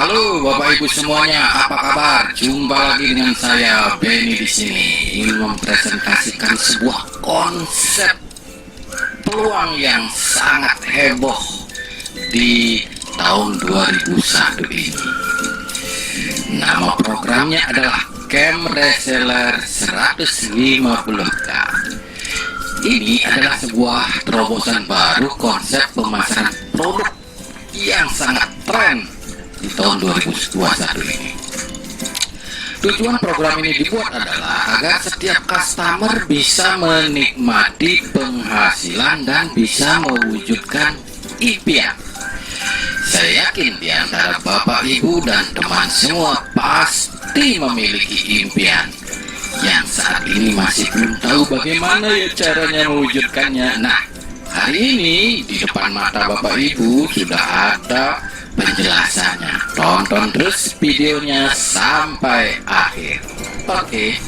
Halo Bapak Ibu semuanya, apa kabar? Jumpa lagi dengan saya Benny di sini ingin mempresentasikan sebuah konsep peluang yang sangat heboh di tahun 2001 ini. Nama programnya adalah Camp Reseller 150K. Ini adalah sebuah terobosan baru konsep pemasaran produk yang sangat tren di tahun 2021 ini. Tujuan program ini dibuat adalah agar setiap customer bisa menikmati penghasilan dan bisa mewujudkan impian. Saya yakin di antara Bapak, Ibu, dan teman semua pasti memiliki impian yang saat ini masih belum tahu bagaimana ya caranya mewujudkannya. Nah, hari ini di depan mata Bapak Ibu sudah ada penjelasannya. Tonton terus videonya sampai akhir. Oke.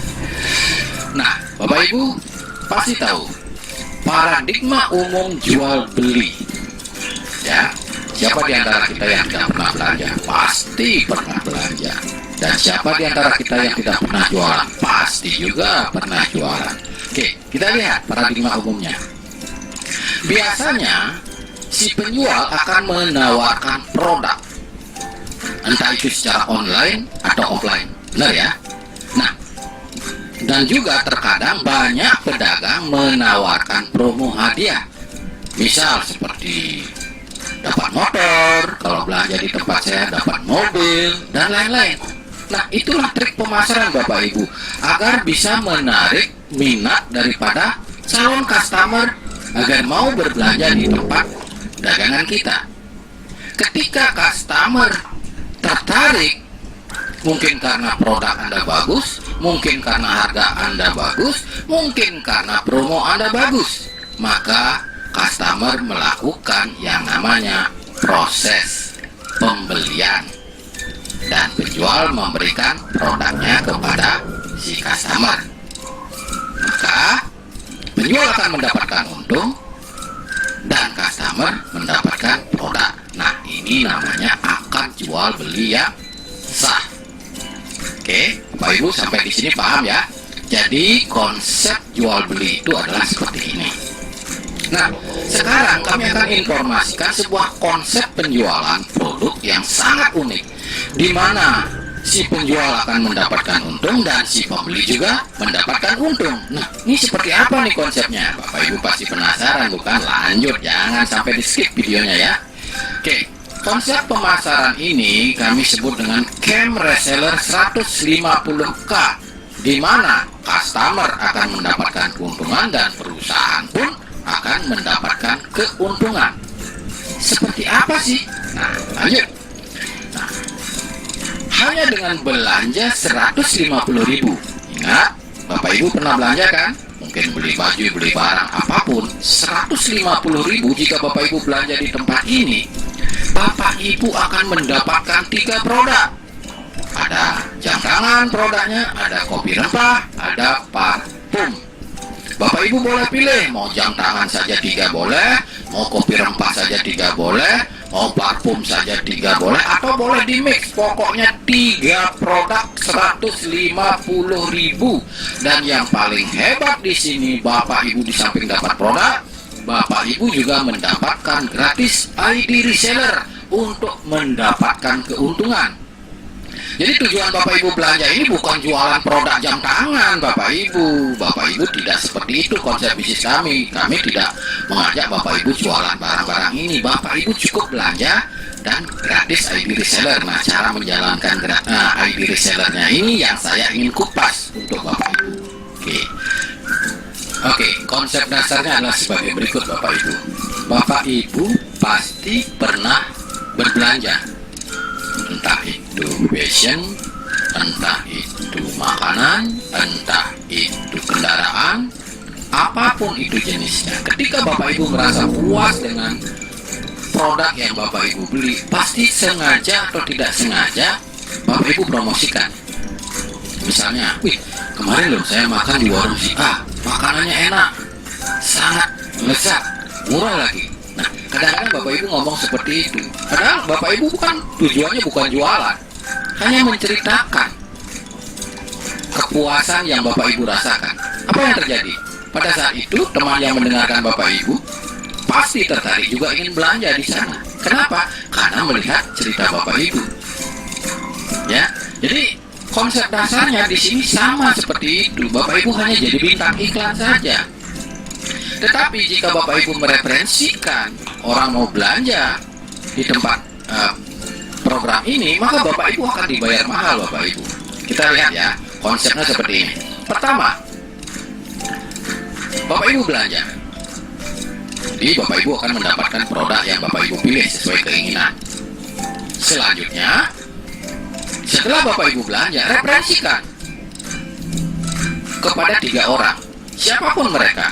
Nah, Bapak Ibu pasti tahu paradigma umum jual beli. Ya, siapa di antara kita yang tidak pernah belanja? Pasti pernah belanja. Dan siapa di antara kita yang tidak pernah jualan? Pasti juga pernah jualan. Oke, kita lihat paradigma umumnya. Biasanya si penjual akan menawarkan produk, entah itu secara online atau offline, benar ya? Nah, dan juga terkadang banyak pedagang menawarkan promo hadiah, misal seperti dapat motor, kalau belanja di tempat saya dapat mobil, dan lain-lain. Nah, itulah trik pemasaran Bapak Ibu, agar bisa menarik minat daripada calon customer agar mau berbelanja di tempat dagangan kita. Ketika customer tertarik, mungkin karena produk Anda bagus, mungkin karena harga Anda bagus, mungkin karena promo Anda bagus, maka customer melakukan yang namanya proses pembelian dan penjual memberikan produknya kepada si customer. Maka penjual akan mendapatkan untung dan customer mendapatkan produk. Nah, ini namanya akad jual beli yang sah. Oke, Bapak Ibu sampai di sini paham ya? Jadi konsep jual beli itu adalah seperti ini. Nah, sekarang kami akan informasikan sebuah konsep penjualan produk yang sangat unik, di mana si penjual akan mendapatkan untung dan si pembeli juga mendapatkan untung. Nah, ini seperti apa nih konsepnya? Bapak Ibu pasti penasaran, bukan? Lanjut, jangan sampai di skip videonya ya. Oke, konsep pemasaran ini kami sebut dengan Camp Reseller 150K, di mana customer akan mendapatkan keuntungan dan perusahaan pun akan mendapatkan keuntungan. Seperti apa sih? Nah, lanjut. Nah, hanya dengan belanja 150.000. Ingat, Bapak Ibu pernah belanja kan? Mungkin beli baju, beli barang apapun. 150.000 jika Bapak Ibu belanja di tempat ini, Bapak Ibu akan mendapatkan 3 produk. Ada jam tangan produknya, ada kopi rempah, ada parfum. Bapak Ibu boleh pilih, mau jam tangan saja 3 boleh, mau kopi rempah saja 3 boleh, mau parfum saja 3 boleh, atau boleh di mix. Pokoknya 3 produk 150.000. Dan yang paling hebat di sini, Bapak Ibu di samping dapat produk, Bapak Ibu juga mendapatkan gratis ID reseller untuk mendapatkan keuntungan. Jadi tujuan Bapak Ibu belanja ini bukan jualan produk jam tangan Bapak Ibu. Bapak Ibu tidak seperti itu konsep bisnis kami. Kami tidak mengajak Bapak Ibu jualan barang-barang ini. Bapak Ibu cukup belanja dan gratis ID reseller. Nah, cara menjalankan ID resellernya ini yang saya ingin kupas untuk Bapak Ibu. Oke, konsep dasarnya adalah sebagai berikut Bapak Ibu. Bapak Ibu pasti pernah berbelanja, entah itu fashion, entah itu makanan, entah itu kendaraan, apapun itu jenisnya. Ketika Bapak Ibu merasa puas dengan produk yang Bapak Ibu beli, pasti sengaja atau tidak sengaja Bapak Ibu promosikan. Misalnya, wih, kemarin loh saya makan di warung si A, makanannya enak, sangat lezat, murah lagi. Nah, Kadang-kadang Bapak Ibu ngomong seperti itu. Padahal Bapak Ibu tujuannya bukan jualan, hanya menceritakan kepuasan yang Bapak Ibu rasakan. Apa yang terjadi? Pada saat itu teman yang mendengarkan Bapak Ibu pasti tertarik juga ingin belanja di sana. Kenapa? Karena melihat cerita Bapak Ibu. Ya, jadi konsep dasarnya di sini sama seperti itu. Bapak Ibu hanya jadi bintang iklan saja. Tetapi jika Bapak Ibu mereferensikan orang mau belanja di tempat program ini, maka Bapak Ibu akan dibayar mahal, Bapak Ibu. Kita lihat ya, konsepnya seperti ini. Pertama, Bapak Ibu belanja. Jadi Bapak Ibu akan mendapatkan produk yang Bapak Ibu pilih sesuai keinginan. Selanjutnya, setelah Bapak Ibu belanja, referensikan kepada 3 orang, siapapun mereka.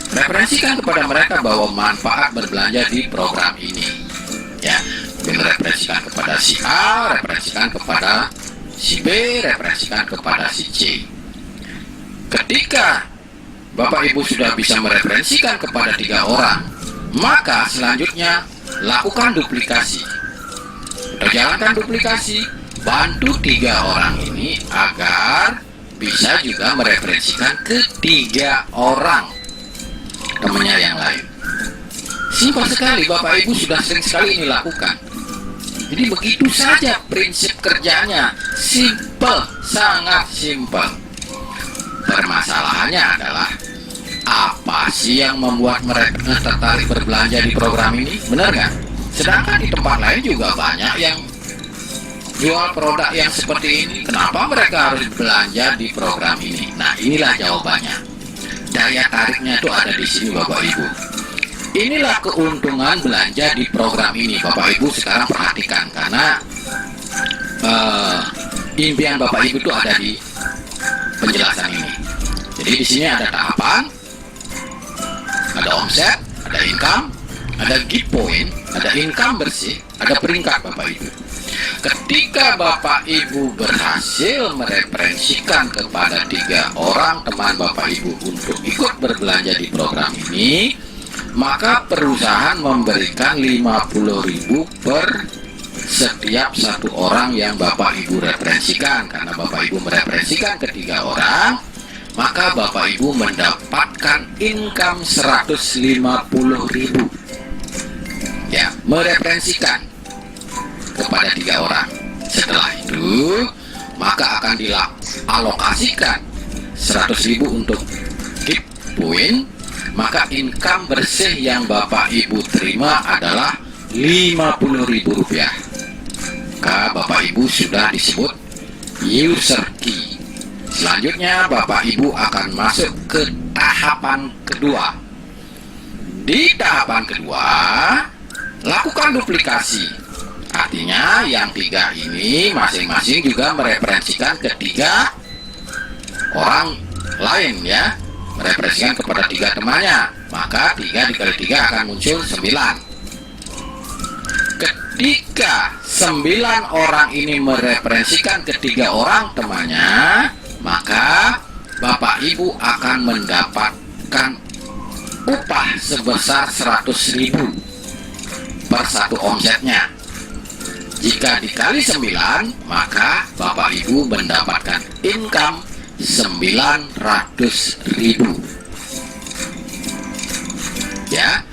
Referensikan kepada mereka bahwa manfaat berbelanja di program ini. Ya, referensikan kepada si A, referensikan kepada si B, referensikan kepada si C. Ketika Bapak Ibu sudah bisa mereferensikan kepada 3 orang, maka selanjutnya lakukan duplikasi. Jalankan duplikasi, bantu 3 orang ini agar bisa juga mereferensikan ke 3 orang temannya yang lain. Simpel sekali, Bapak Ibu sudah sering sekali ini lakukan. Jadi begitu saja prinsip kerjanya, simpel, sangat simpel. Permasalahannya adalah apa sih yang membuat mereka tertarik berbelanja di program ini? Benar nggak? Sedangkan di tempat lain juga banyak yang jual produk yang seperti ini. Kenapa mereka harus belanja di program ini? Nah, inilah jawabannya. Daya tariknya itu ada di sini, Bapak Ibu. Inilah keuntungan belanja di program ini, Bapak Ibu. Sekarang perhatikan, karena impian Bapak Ibu itu ada di penjelasan ini. Jadi di sini ada tahapan, ada omset, ada income, ada gift point, ada income bersih, ada peringkat, Bapak Ibu. Ketika Bapak Ibu berhasil mereferensikan kepada 3 orang teman Bapak Ibu untuk ikut berbelanja di program ini, maka perusahaan memberikan 50.000 per setiap 1 orang yang Bapak Ibu referensikan. Karena Bapak Ibu mereferensikan ke 3 orang, maka Bapak Ibu mendapatkan income 150.000. Ya, mereferensikan kepada 3 orang. Setelah itu, maka akan dialokasikan 100.000 untuk gift point. Maka income bersih yang Bapak Ibu terima adalah 50.000 rupiah. Maka Bapak Ibu sudah disebut user key. Selanjutnya Bapak Ibu akan masuk ke tahapan kedua. Di tahapan kedua, lakukan duplikasi. Artinya yang 3 ini masing-masing juga mereferensikan ke 3 orang lain, ya, mereferensikan kepada 3 temannya. Maka 3 dikali 3 akan muncul 9. Ketika 9 orang ini mereferensikan ke 3 orang temannya, maka Bapak Ibu akan mendapatkan upah sebesar 100.000 per 1 omsetnya. Jika dikali 9, maka Bapak Ibu mendapatkan income 900.000. Ya,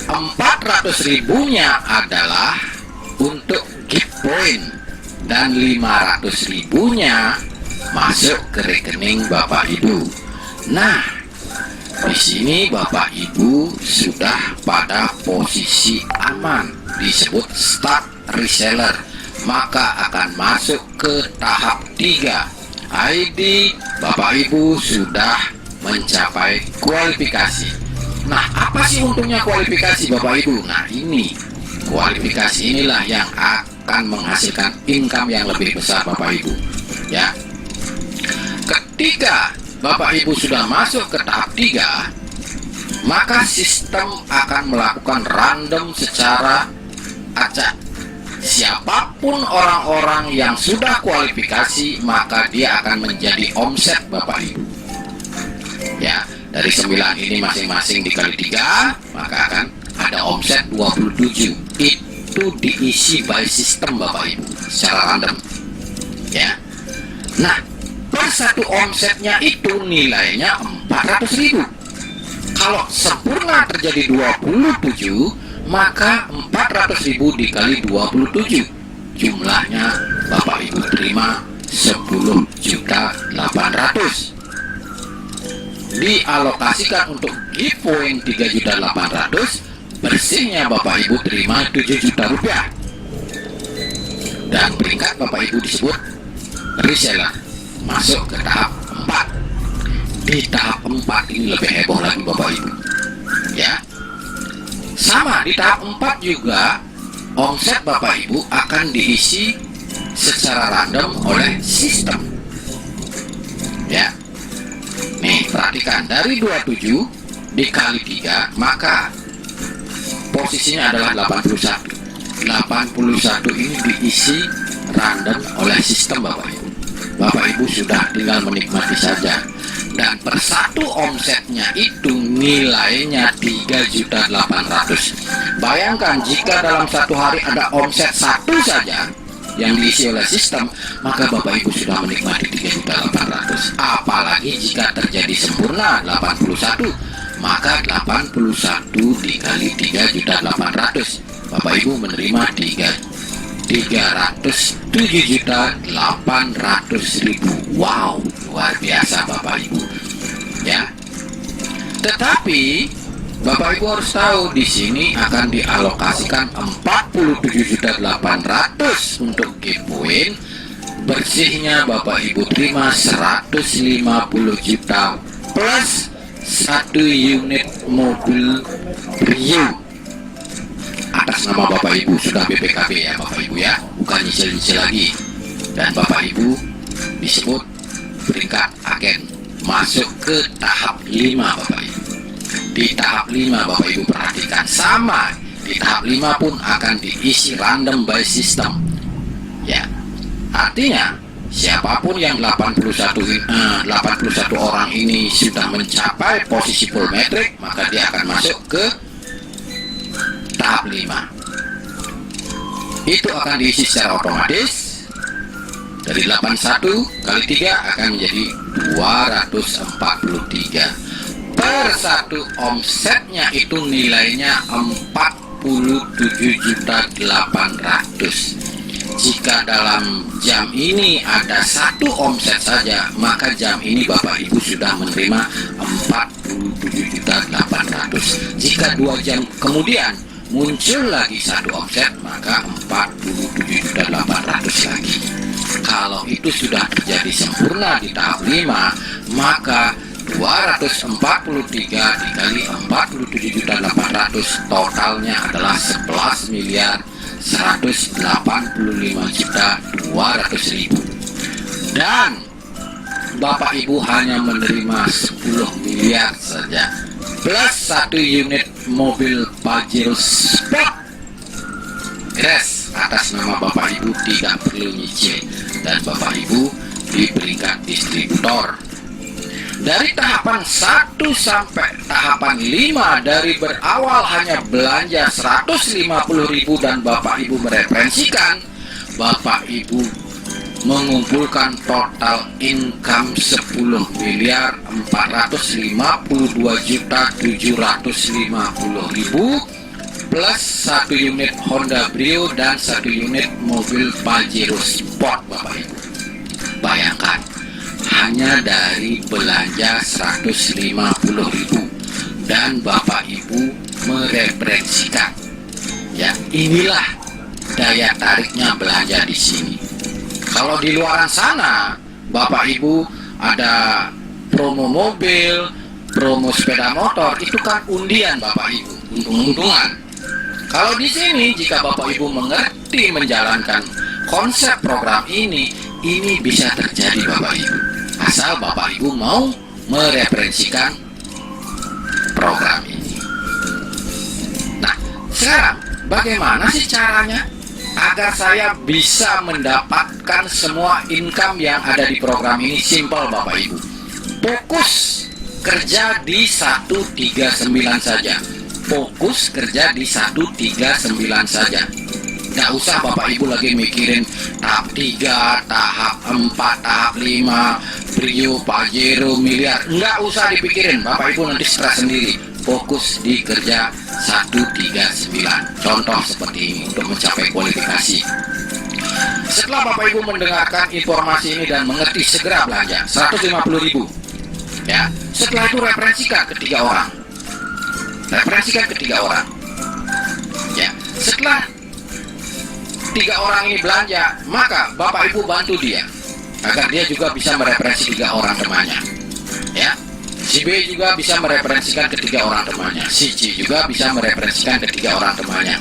400.000-nya adalah untuk gift point dan 500.000-nya masuk ke rekening Bapak Ibu. Nah, di sini Bapak Ibu sudah pada posisi aman, disebut start reseller, maka akan masuk ke tahap 3. ID Bapak Ibu sudah mencapai kualifikasi. Nah, apa sih untungnya kualifikasi, Bapak Ibu? Nah, ini kualifikasi inilah yang akan menghasilkan income yang lebih besar, Bapak Ibu. Ya, ketika Bapak Ibu sudah masuk ke tahap 3, maka sistem akan melakukan random secara acak. Siapapun orang-orang yang sudah kualifikasi, maka dia akan menjadi omset Bapak Ibu. Ya, dari 9 ini masing-masing dikali 3, maka akan ada omset 27. Itu diisi by system Bapak Ibu secara random ya. Nah, per satu omsetnya itu nilainya 400.000. Kalau sempurna terjadi 27, maka 400.000 dikali 27, jumlahnya Bapak Ibu terima 10.800.000. Dialokasikan untuk giveaway 3.800.000, bersihnya Bapak Ibu terima 7 juta rupiah. Dan peringkat Bapak Ibu disebut reseller, masuk ke tahap 4. Di tahap 4 ini lebih heboh lagi Bapak Ibu ya. Sama di tahap 4 juga omset Bapak Ibu akan diisi secara random oleh sistem ya. Nih perhatikan, dari 27 dikali 3 maka posisinya adalah 81. 81 ini diisi random oleh sistem Bapak Ibu. Bapak Ibu sudah tinggal menikmati saja. Dan per satu omsetnya itu nilainya 3.800.000. Bayangkan jika dalam satu hari ada omset satu saja yang diisi oleh sistem, maka Bapak Ibu sudah menikmati 3.800.000. Apalagi jika terjadi sempurna 81, maka 81 dikali 3.800.000. Bapak Ibu menerima 307.800.000. Wow, luar biasa Bapak Ibu ya. Tetapi Bapak Ibu harus tahu, di sini akan dialokasikan 47.800.000 untuk giveaway. Bersihnya Bapak Ibu terima 150 juta plus 1 unit mobil Brio atas nama Bapak Ibu. Sudah BPKB ya Bapak Ibu ya, bukan nyicil-nyicil lagi. Dan Bapak Ibu disebut peringkat agen, masuk ke tahap 5 Bapak Ibu. Di tahap 5 Bapak Ibu perhatikan, sama di tahap 5 pun akan diisi random by system ya. Artinya siapapun yang 81 orang ini sudah mencapai posisi full metric, maka dia akan masuk ke tahap 5. Itu akan diisi secara otomatis. Dari 81 kali 3 akan menjadi 243. Per satu omsetnya itu nilainya 47.800.000. Jika dalam jam ini ada satu omset saja, maka jam ini Bapak Ibu sudah menerima 47.800.000. Jika 2 jam kemudian muncul lagi satu omset, maka 47.800.000 lagi. Kalau itu sudah terjadi sempurna di tahap 5, maka 243 dikali 47.800.000 totalnya adalah 11.185.200.000. Dan Bapak Ibu hanya menerima 10 miliar saja plus 1 unit mobil Pajero Sport Grass atas nama Bapak Ibu, tidak perlu nyicil. Dan Bapak Ibu di peringkat distributor. Dari tahapan 1 sampai tahapan 5, dari berawal hanya belanja 150.000 dan Bapak Ibu mereferensikan, Bapak Ibu mengumpulkan total income 10.452.750.000 plus 1 unit Honda Brio dan 1 unit mobil Pajero Sport Bapak Ibu. Bayangkan, hanya dari belanja 150.000 dan Bapak Ibu mereferensikan. Ya, inilah daya tariknya belanja di sini. Kalau di luaran sana, Bapak Ibu ada promo mobil, promo sepeda motor, itu kan undian Bapak Ibu, untung-untungan. Kalau di sini, jika Bapak Ibu mengerti menjalankan konsep program ini bisa terjadi Bapak Ibu. Asal Bapak Ibu mau mereferensikan program ini. Nah, sekarang bagaimana sih caranya agar saya bisa mendapatkan semua income yang ada di program ini? Simple Bapak Ibu. Fokus kerja di 139 saja. fokus kerja di 139 saja. Nggak usah Bapak Ibu lagi mikirin tahap 3, tahap 4, tahap 5, Brio, Pajero, miliar. Nggak usah dipikirin, Bapak Ibu nanti stres sendiri. Fokus di kerja 139. Contoh seperti ini untuk mencapai kualifikasi. Setelah Bapak Ibu mendengarkan informasi ini dan mengerti, segera belanja 150.000. Ya, setelah itu referensikan ke 3 orang. Referensikan ke 3 orang. Ya, setelah 3 orang ini belanja, maka Bapak Ibu bantu dia agar dia juga bisa mereferensi 3 orang temannya. Ya, si B juga bisa mereferensikan ke 3 orang temannya. Si C juga bisa mereferensikan ke 3 orang temannya.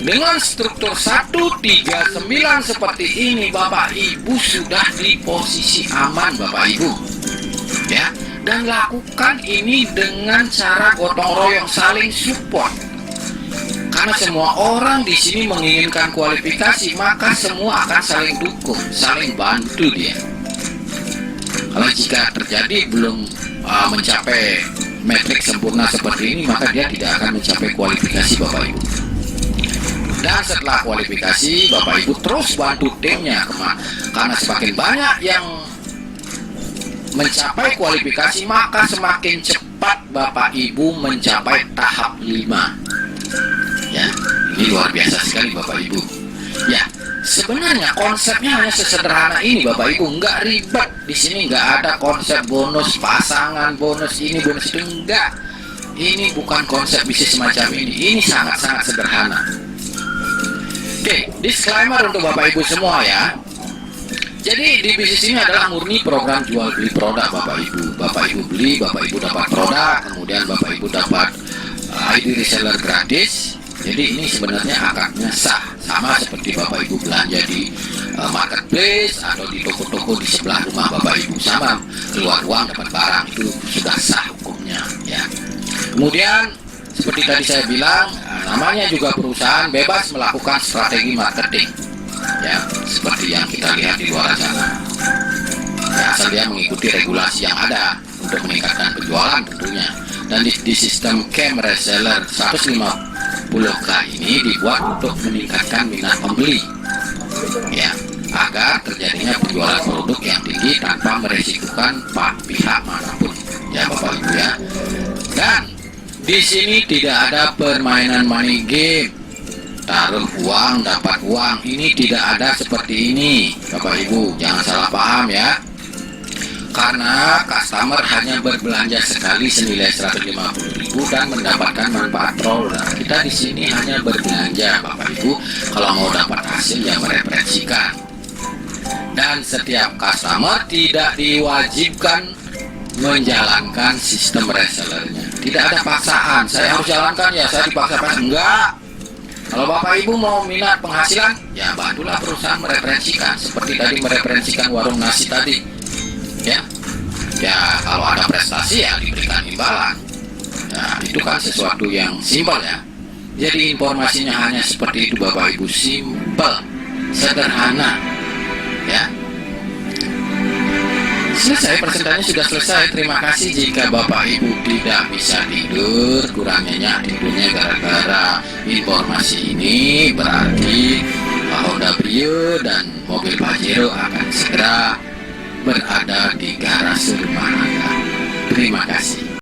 Dengan struktur 139 seperti ini, Bapak Ibu sudah di posisi aman, Bapak Ibu. Ya, dan lakukan ini dengan cara gotong royong, saling support. Karena semua orang di sini menginginkan kualifikasi, maka semua akan saling dukung, saling bantu dia. Kalau jika terjadi belum mencapai metrik sempurna seperti ini, maka dia tidak akan mencapai kualifikasi, Bapak Ibu. Dan setelah kualifikasi, Bapak Ibu terus bantu timnya, karena semakin banyak yang mencapai kualifikasi, maka semakin cepat Bapak Ibu mencapai tahap 5. Ya, ini luar biasa sekali Bapak Ibu. Ya, sebenarnya konsepnya hanya sesederhana ini Bapak Ibu, nggak ribet. Di sini nggak ada konsep bonus pasangan, bonus ini, bonus itu, enggak. Ini bukan konsep bisnis semacam ini. Ini sangat-sangat sederhana. Oke, disclaimer untuk Bapak Ibu semua ya. Jadi di bisnis ini adalah murni program jual beli produk Bapak Ibu. Bapak Ibu beli, Bapak Ibu dapat produk, kemudian Bapak Ibu dapat ID reseller gratis. Jadi ini sebenarnya akadnya sah, sama seperti Bapak Ibu belanja di marketplace atau di toko-toko di sebelah rumah Bapak Ibu, sama keluar uang dapat barang, itu sudah sah hukumnya ya. Kemudian seperti tadi saya bilang, namanya juga perusahaan bebas melakukan strategi marketing ya, seperti yang kita lihat di luar sana ya, asal dia mengikuti regulasi yang ada untuk meningkatkan penjualan tentunya. Dan di sistem camp reseller 150K ini dibuat untuk meningkatkan minat pembeli ya, agar terjadinya penjualan produk yang tinggi tanpa meresikukan pihak manapun ya Bapak Ibu ya. Dan di sini tidak ada permainan money game, taruh uang dapat uang, ini tidak ada seperti ini Bapak Ibu, jangan salah paham ya. Karena customer hanya berbelanja sekali senilai 150.000 dan mendapatkan manfaat produk. Kita di sini hanya berbelanja Bapak Ibu, kalau mau dapat hasil yang mereferensikan. Dan setiap customer tidak diwajibkan menjalankan sistem resellernya. Tidak ada paksaan, saya harus jalankan ya, saya dipaksa-paksa, enggak. Kalau Bapak Ibu mau minat penghasilan, ya bantulah perusahaan mereferensikan, seperti tadi mereferensikan warung nasi tadi. Ya, kalau ada prestasi ya diberikan imbalan. Nah, itu kan sesuatu yang simpel ya. Jadi informasinya hanya seperti itu Bapak Ibu, simpel, sederhana. Ya. Selesai, presentasinya sudah selesai. Terima kasih. Jika Bapak Ibu tidak bisa tidur, kurang nyenyak tidurnya gara-gara informasi ini, berarti Honda Brio dan mobil Pajero akan segera berada di garasi rumah Anda. Terima kasih.